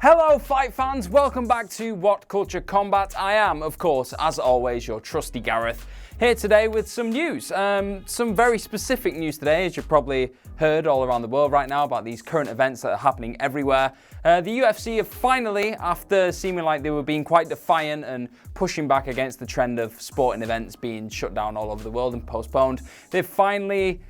Hello fight fans, welcome back to What Culture Combat. I am, of course, as always, your trusty Gareth, here today with some news. Some very specific news today, as you've probably heard all around the world right now about these current events that are happening everywhere. The UFC have finally, after seeming like they were being quite defiant and pushing back against the trend of sporting events being shut down all over the world and postponed, they've finally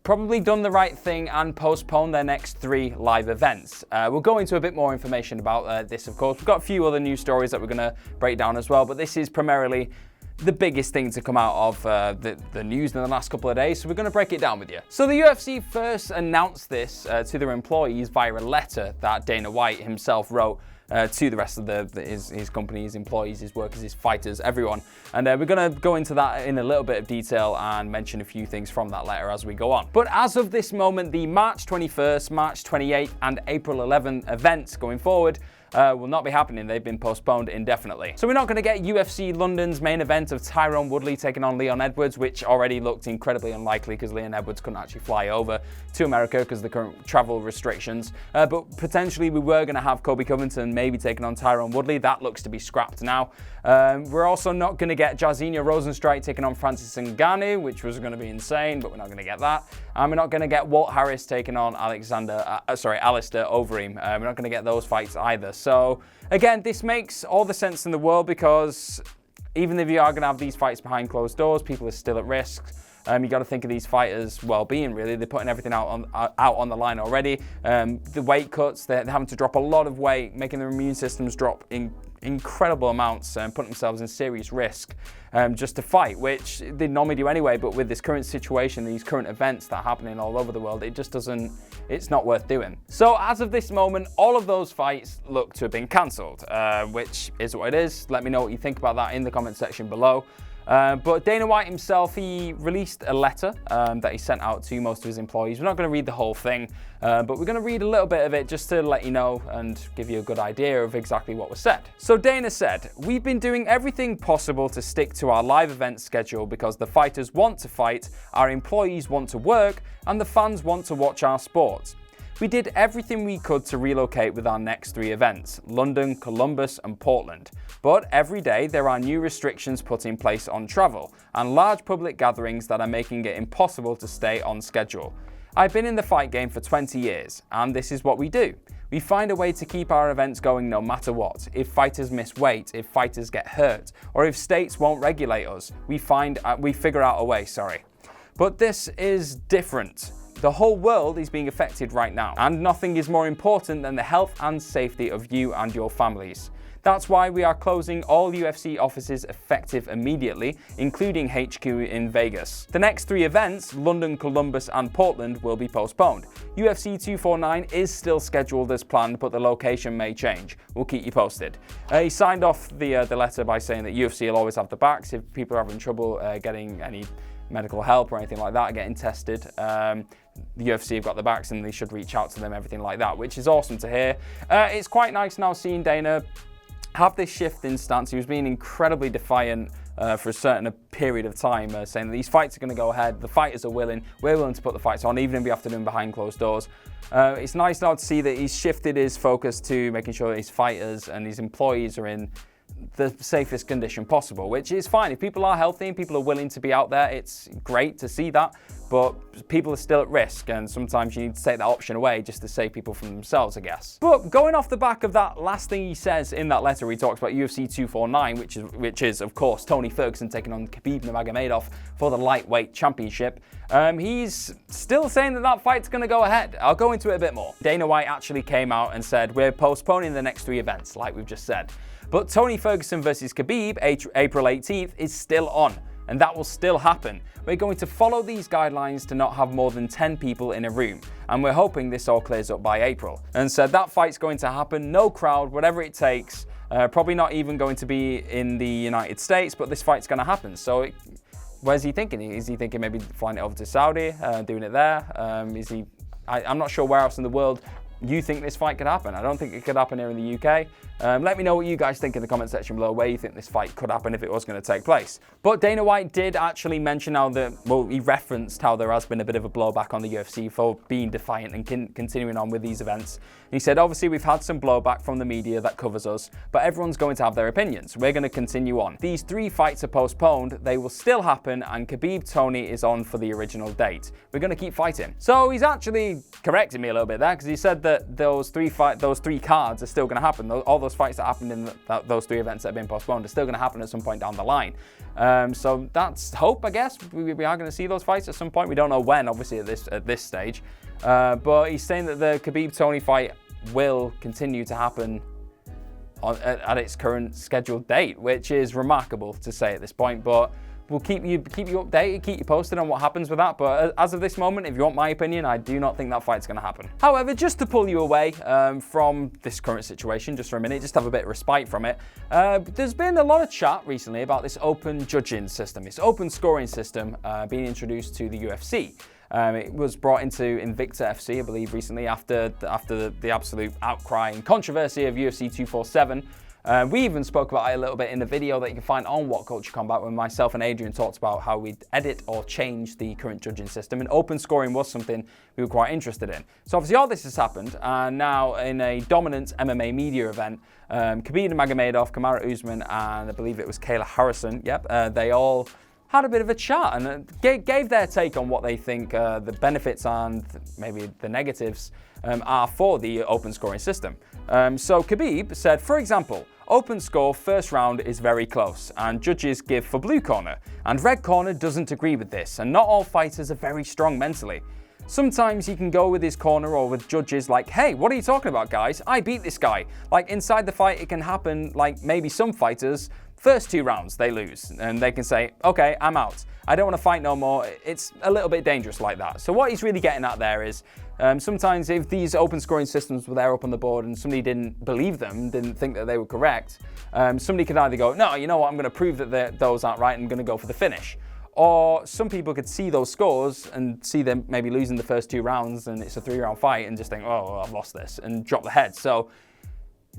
probably done the right thing and postponed their next 3 live events. We'll go into a bit more information about this, of course. We've got a few other news stories that we're going to break down as well, but this is primarily the biggest thing to come out of the news in the last couple of days, so we're going to break it down with you. So the UFC first announced this to their employees via a letter that Dana White himself wrote to the rest of his company, his employees, his workers, his fighters, everyone. And we're going to go into that in a little bit of detail and mention a few things from that letter as we go on. But as of this moment, the March 21st, March 28th and April 11th events going forward will not be happening. They've been postponed indefinitely. So we're not going to get UFC London's main event of Tyrone Woodley taking on Leon Edwards, which already looked incredibly unlikely because Leon Edwards couldn't actually fly over to America because of the current travel restrictions. But potentially we were going to have Colby Covington maybe taking on Tyrone Woodley. That looks to be scrapped now. We're also not going to get Jairzinho Rozenstruik taking on Francis Ngannou, which was going to be insane, but we're not going to get that. And we're not going to get Walt Harris taking on Alistair Overeem. We're not going to get those fights either. So again, this makes all the sense in the world because even if you are going to have these fights behind closed doors, people are still at risk. You got to think of these fighters' well-being, really. They're putting everything out on the line already. The weight cuts, they're having to drop a lot of weight, making their immune systems drop in incredible amounts and putting themselves in serious risk just to fight, which they normally do anyway. But with this current situation, these current events that are happening all over the world, it just doesn't, it's not worth doing. So as of this moment, all of those fights look to have been cancelled, which is what it is. Let me know what you think about that in the comment section below. But Dana White himself, he released a letter that he sent out to most of his employees. We're not going to read the whole thing, but we're going to read a little bit of it just to let you know and give you a good idea of exactly what was said. So Dana said, "We've been doing everything possible to stick to our live event schedule because the fighters want to fight, our employees want to work, and the fans want to watch our sport. We did everything we could to relocate with our next 3 events, London, Columbus and Portland. But every day there are new restrictions put in place on travel and large public gatherings that are making it impossible to stay on schedule. I've been in the fight game for 20 years and this is what we do. We find a way to keep our events going no matter what. If fighters miss weight, if fighters get hurt, or if states won't regulate us, we figure out a way, But this is different. The whole world is being affected right now, and nothing is more important than the health and safety of you and your families. That's why we are closing all UFC offices effective immediately, including HQ in Vegas. The next 3 events, London, Columbus and Portland, will be postponed. UFC 249 is still scheduled as planned, but the location may change. We'll keep you posted." He signed off the letter by saying that UFC will always have the backs if people are having trouble getting any medical help or anything like that, getting tested. The UFC have got the backs and they should reach out to them, everything like that, which is awesome to hear. It's quite nice now seeing Dana have this shift in stance. He was being incredibly defiant for a certain period of time, saying that these fights are going to go ahead, the fighters are willing, we're willing to put the fights on, even if we have to do them behind closed doors. It's nice now to see that he's shifted his focus to making sure that his fighters and his employees are in the safest condition possible, which is fine. If people are healthy and people are willing to be out there, it's great to see that, but people are still at risk and sometimes you need to take that option away just to save people from themselves, I guess. But going off the back of that last thing he says in that letter, he talks about UFC 249, which is of course Tony Ferguson taking on Khabib Nurmagomedov for the lightweight championship. He's still saying that fight's going to go ahead. I'll go into it a bit more. Dana White actually came out and said, "We're postponing the next 3 events, like we've just said. But Tony Ferguson versus Khabib, April 18th, is still on, and that will still happen. We're going to follow these guidelines to not have more than 10 people in a room, and we're hoping this all clears up by April." And said that fight's going to happen, no crowd, whatever it takes. Probably not even going to be in the United States, but this fight's going to happen. So where's he thinking? Is he thinking maybe flying it over to Saudi, doing it there? I'm not sure where else in the world you think this fight could happen. I don't think it could happen here in the UK. Let me know what you guys think in the comment section below, where you think this fight could happen if it was going to take place. But Dana White did actually mention how he referenced how there has been a bit of a blowback on the UFC for being defiant and continuing on with these events. And he said, obviously we've had some blowback from the media that covers us, but everyone's going to have their opinions. We're going to continue on. These 3 fights are postponed. They will still happen, and Khabib Tony is on for the original date. We're going to keep fighting. So he's actually corrected me a little bit there, because he said that those three cards are still going to happen. All those fights that happened in those 3 events that have been postponed are still going to happen at some point down the line. So that's hope, I guess. We are going to see those fights at some point. We don't know when, obviously, at this stage. But he's saying that the Khabib-Tony fight will continue to happen at its current scheduled date, which is remarkable to say at this point. But we'll keep you updated, keep you posted on what happens with that. But as of this moment, if you want my opinion, I do not think that fight's going to happen. However, just to pull you away from this current situation, just for a minute, just have a bit of respite from it, there's been a lot of chat recently about this open judging system, this open scoring system being introduced to the UFC. It was brought into Invicta FC, I believe, recently after the absolute outcry and controversy of UFC 247. We even spoke about it a little bit in the video that you can find on What Culture Combat, when myself and Adrian talked about how we'd edit or change the current judging system, and open scoring was something we were quite interested in. So obviously all this has happened, and now in a dominant MMA media event, Khabib Nurmagomedov, Kamaru Usman, and I believe it was Kayla Harrison, they all had a bit of a chat and gave their take on what they think the benefits and maybe the negatives are for the open scoring system. So Khabib said, for example, open score first round is very close and judges give for blue corner, and red corner doesn't agree with this, and not all fighters are very strong mentally. Sometimes he can go with his corner or with judges like, hey, what are you talking about, guys? I beat this guy. Like, inside the fight, it can happen like maybe some fighters, first 2 rounds, they lose, and they can say, okay, I'm out. I don't want to fight no more. It's a little bit dangerous like that. So what he's really getting at there is, sometimes if these open scoring systems were there up on the board and somebody didn't believe them, didn't think that they were correct, somebody could either go, no, you know what, I'm going to prove that those aren't right and I'm going to go for the finish. Or some people could see those scores and see them maybe losing the first 2 rounds and it's a 3-round fight and just think, oh, I've lost this, and drop the head. So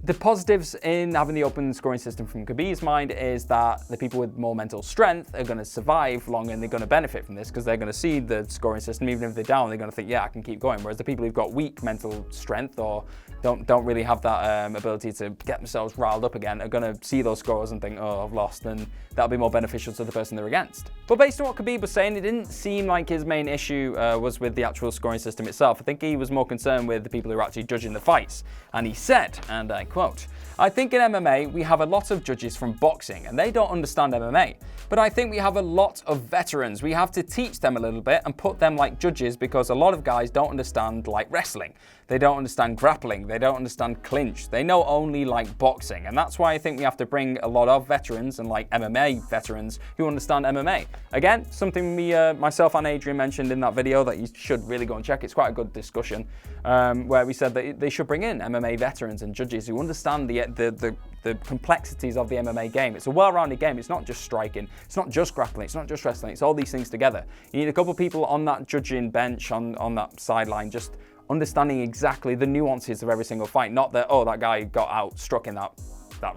the positives in having the open scoring system from Khabib's mind is that the people with more mental strength are going to survive longer and they're going to benefit from this, because they're going to see the scoring system, even if they're down, they're going to think, yeah, I can keep going. Whereas the people who've got weak mental strength or don't really have that ability to get themselves riled up again are going to see those scores and think, oh, I've lost, and that'll be more beneficial to the person they're against. But based on what Khabib was saying, it didn't seem like his main issue was with the actual scoring system itself. I think he was more concerned with the people who are actually judging the fights. And he said, and I quote, I think in MMA, we have a lot of judges from boxing and they don't understand MMA. But I think we have a lot of veterans. We have to teach them a little bit and put them like judges, because a lot of guys don't understand like wrestling. They don't understand grappling. They don't understand clinch. They know only like boxing. And that's why I think we have to bring a lot of veterans and like MMA veterans who understand MMA. Again, something myself and Adrian mentioned in that video that you should really go and check. It's quite a good discussion where we said that they should bring in MMA veterans and judges who understand the complexities of the MMA game. It's a well-rounded game. It's not just striking. It's not just grappling. It's not just wrestling. It's all these things together. You need a couple of people on that judging bench, on that sideline, just understanding exactly the nuances of every single fight. Not that, oh, that guy got outstruck in that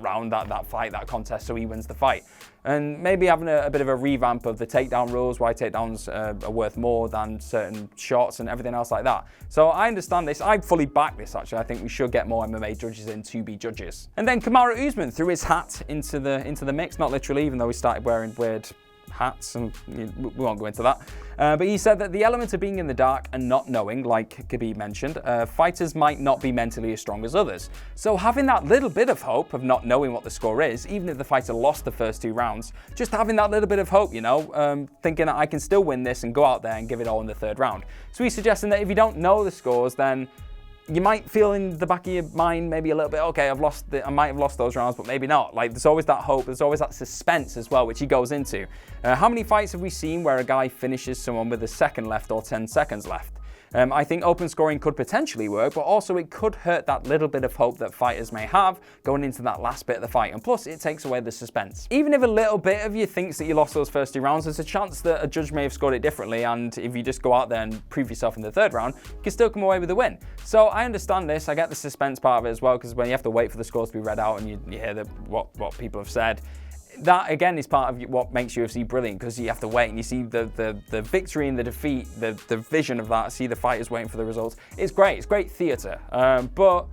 round, that fight, that contest, so he wins the fight. And maybe having a bit of a revamp of the takedown rules, why takedowns are worth more than certain shots and everything else like that. So I understand this. I fully back this, actually. I think we should get more MMA judges in to be judges. And then Kamaru Usman threw his hat into the mix, not literally, even though he started wearing weird hats, and we won't go into that. But he said that the element of being in the dark and not knowing, like Khabib mentioned, fighters might not be mentally as strong as others. So having that little bit of hope of not knowing what the score is, even if the fighter lost the first 2 rounds, just having that little bit of hope, thinking that I can still win this and go out there and give it all in the 3rd round. So he's suggesting that if you don't know the scores, then you might feel in the back of your mind maybe a little bit, okay, I might have lost those rounds, but maybe not. Like, there's always that hope, there's always that suspense as well, which he goes into. How many fights have we seen where a guy finishes someone with a second left or 10 seconds left? I think open scoring could potentially work, but also it could hurt that little bit of hope that fighters may have going into that last bit of the fight. And plus, it takes away the suspense. Even if a little bit of you thinks that you lost those first 2 rounds, there's a chance that a judge may have scored it differently, and if you just go out there and prove yourself in the 3rd round, you can still come away with a win. So I understand this. I get the suspense part of it as well, because when you have to wait for the scores to be read out and you hear what people have said, that again is part of what makes UFC brilliant, because you have to wait and you see the victory and the defeat, the vision of that, see the fighters waiting for the results. It's great theatre, but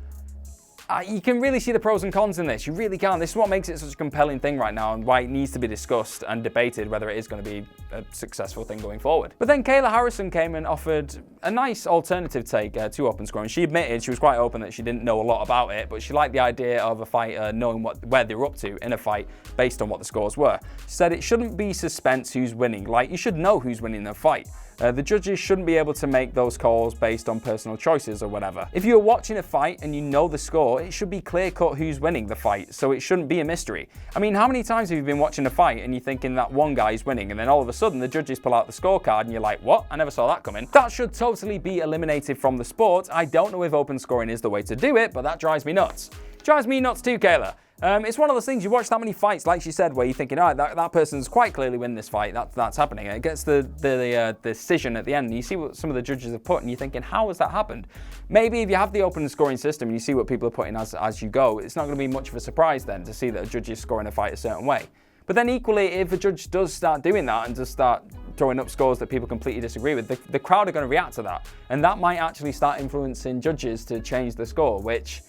you can really see the pros and cons in this. You really can. This is what makes it such a compelling thing right now, and why it needs to be discussed and debated whether it is going to be a successful thing going forward. But then Kayla Harrison came and offered a nice alternative take to open scoring. She admitted, she was quite open, that she didn't know a lot about it, but she liked the idea of a fighter knowing where they were up to in a fight based on what the scores were. She said it shouldn't be suspense who's winning. Like, you should know who's winning the fight. The judges shouldn't be able to make those calls based on personal choices or whatever. If you're watching a fight and you know the score, it should be clear-cut who's winning the fight, so it shouldn't be a mystery. I mean, how many times have you been watching a fight and you're thinking that one guy is winning, and then all of a sudden the judges pull out the scorecard and you're like, what? I never saw that coming. That should totally be eliminated from the sport. I don't know if open scoring is the way to do it, but that drives me nuts. Drives me nuts too, Kayla. It's one of those things, you watch that many fights, like she said, where you're thinking, all right, that person's quite clearly winning this fight, that's happening. And it gets the decision at the end, and you see what some of the judges have put, and you're thinking, how has that happened? Maybe if you have the open scoring system and you see what people are putting as you go, it's not going to be much of a surprise then to see that a judge is scoring a fight a certain way. But then equally, if a judge does start doing that and just start throwing up scores that people completely disagree with, the crowd are going to react to that. And that might actually start influencing judges to change the score, which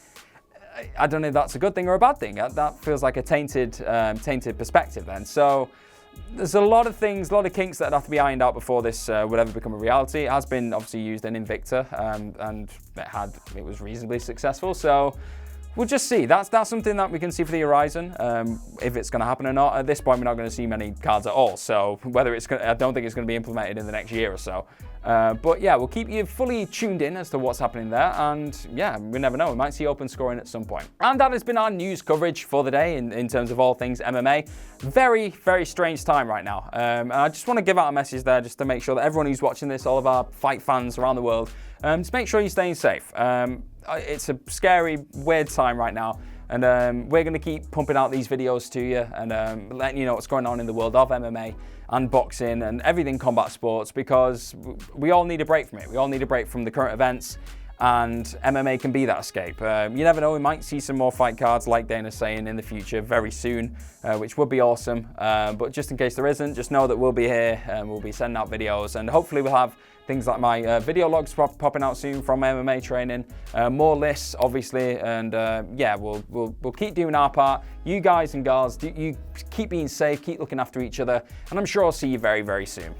I don't know if that's a good thing or a bad thing. That feels like a tainted perspective then. So there's a lot of things, a lot of kinks that have to be ironed out before this would ever become a reality. It has been obviously used in Invicta, and it was reasonably successful. So we'll just see. That's something that we can see for the horizon. If it's going to happen or not. At this point, we're not going to see many cards at all. So whether I don't think it's going to be implemented in the next year or so. But yeah, we'll keep you fully tuned in as to what's happening there, and yeah, we never know, we might see open scoring at some point. And that has been our news coverage for the day in terms of all things MMA. Very, very strange time right now. And I just want to give out a message there just to make sure that everyone who's watching this, all of our fight fans around the world, just make sure you're staying safe. It's a scary, weird time right now. And we're going to keep pumping out these videos to you and letting you know what's going on in the world of MMA and boxing and everything combat sports, because we all need a break from it. We all need a break from the current events, and MMA can be that escape. You never know, we might see some more fight cards, like Dana's saying, in the future very soon, which would be awesome. But just in case there isn't, just know that we'll be here and we'll be sending out videos, and hopefully we'll have things like my video logs popping out soon from MMA training, more lists obviously, and yeah, we'll keep doing our part. You guys and girls, you keep being safe, keep looking after each other, and I'm sure I'll see you very, very soon.